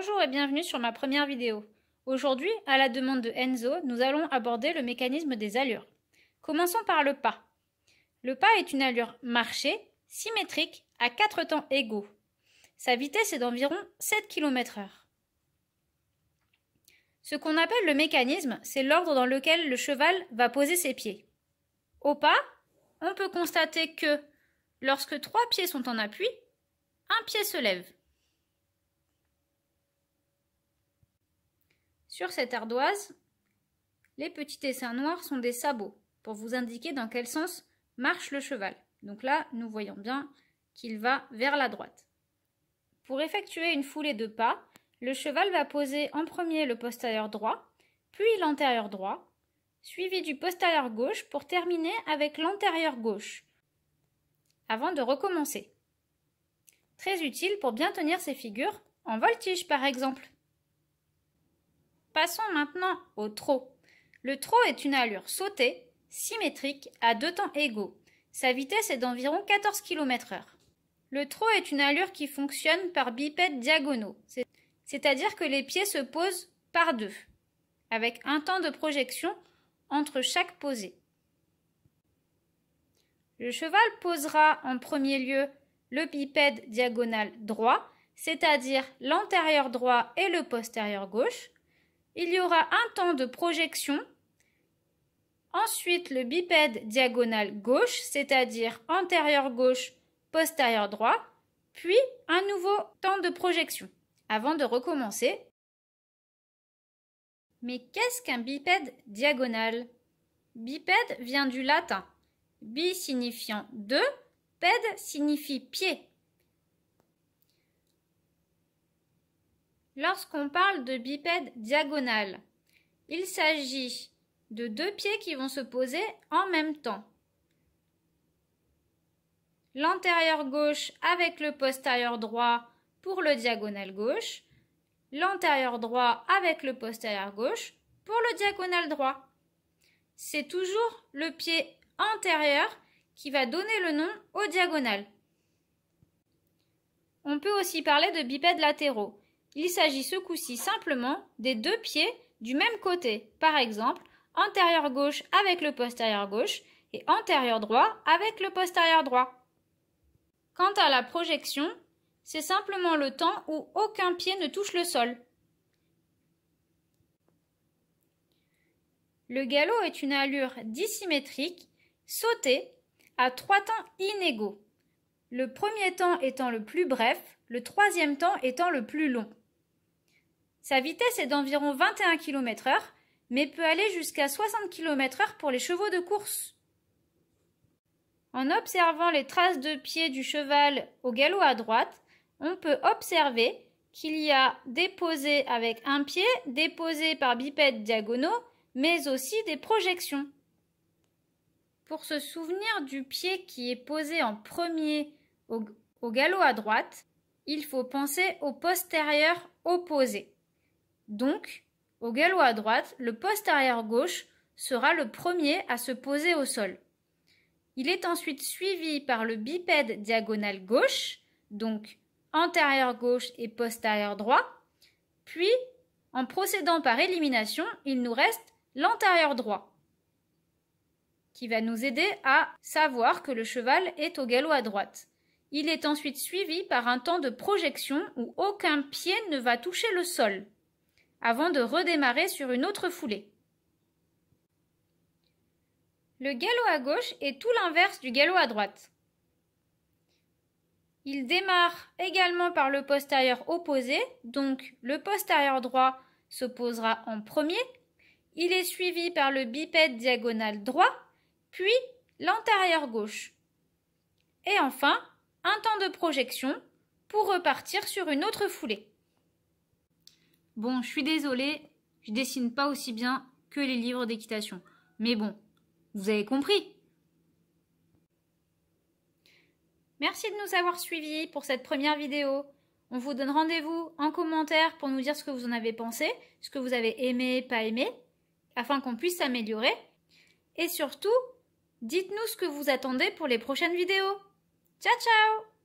Bonjour et bienvenue sur ma première vidéo. Aujourd'hui, à la demande de Enzo, nous allons aborder le mécanisme des allures. Commençons par le pas. Le pas est une allure marchée, symétrique, à 4 temps égaux. Sa vitesse est d'environ 7 km/h. Ce qu'on appelle le mécanisme, c'est l'ordre dans lequel le cheval va poser ses pieds. Au pas, on peut constater que, lorsque 3 pieds sont en appui, un pied se lève. Sur cette ardoise, les petits dessins noirs sont des sabots pour vous indiquer dans quel sens marche le cheval. Donc là, nous voyons bien qu'il va vers la droite. Pour effectuer une foulée de pas, le cheval va poser en premier le postérieur droit, puis l'antérieur droit, suivi du postérieur gauche pour terminer avec l'antérieur gauche, avant de recommencer. Très utile pour bien tenir ces figures, en voltige par exemple. Passons maintenant au trot. Le trot est une allure sautée, symétrique, à 2 temps égaux. Sa vitesse est d'environ 14 km/h. Le trot est une allure qui fonctionne par bipèdes diagonaux, c'est-à-dire que les pieds se posent par deux, avec un temps de projection entre chaque posée. Le cheval posera en premier lieu le bipède diagonal droit, c'est-à-dire l'antérieur droit et le postérieur gauche. Il y aura un temps de projection, ensuite le bipède diagonal gauche, c'est-à-dire antérieur gauche, postérieur droit, puis un nouveau temps de projection, avant de recommencer. Mais qu'est-ce qu'un bipède diagonal? Bipède vient du latin, bi signifiant deux, pède signifie pied. Lorsqu'on parle de bipède diagonal, il s'agit de 2 pieds qui vont se poser en même temps. L'antérieur gauche avec le postérieur droit pour le diagonal gauche, l'antérieur droit avec le postérieur gauche pour le diagonal droit. C'est toujours le pied antérieur qui va donner le nom au diagonal. On peut aussi parler de bipèdes latéraux. Il s'agit ce coup-ci simplement des 2 pieds du même côté, par exemple antérieur gauche avec le postérieur gauche et antérieur droit avec le postérieur droit. Quant à la projection, c'est simplement le temps où aucun pied ne touche le sol. Le galop est une allure dissymétrique, sautée, à 3 temps inégaux. Le premier temps étant le plus bref, le troisième temps étant le plus long. Sa vitesse est d'environ 21 km/h, mais peut aller jusqu'à 60 km/h pour les chevaux de course. En observant les traces de pieds du cheval au galop à droite, on peut observer qu'il y a des posées avec un pied, des posées par bipèdes diagonaux, mais aussi des projections. Pour se souvenir du pied qui est posé en premier au galop à droite, il faut penser au postérieur opposé. Donc, au galop à droite, le postérieur gauche sera le premier à se poser au sol. Il est ensuite suivi par le bipède diagonal gauche, donc antérieur gauche et postérieur droit, puis, en procédant par élimination, il nous reste l'antérieur droit, qui va nous aider à savoir que le cheval est au galop à droite. Il est ensuite suivi par un temps de projection où aucun pied ne va toucher le sol, avant de redémarrer sur une autre foulée. Le galop à gauche est tout l'inverse du galop à droite. Il démarre également par le postérieur opposé, donc le postérieur droit se posera en premier. Il est suivi par le bipède diagonal droit, puis l'antérieur gauche. Et enfin, un temps de projection pour repartir sur une autre foulée. Bon, je suis désolée, je dessine pas aussi bien que les livres d'équitation. Mais bon, vous avez compris. Merci de nous avoir suivis pour cette première vidéo. On vous donne rendez-vous en commentaire pour nous dire ce que vous en avez pensé, ce que vous avez aimé, pas aimé, afin qu'on puisse s'améliorer. Et surtout, dites-nous ce que vous attendez pour les prochaines vidéos. Ciao, ciao!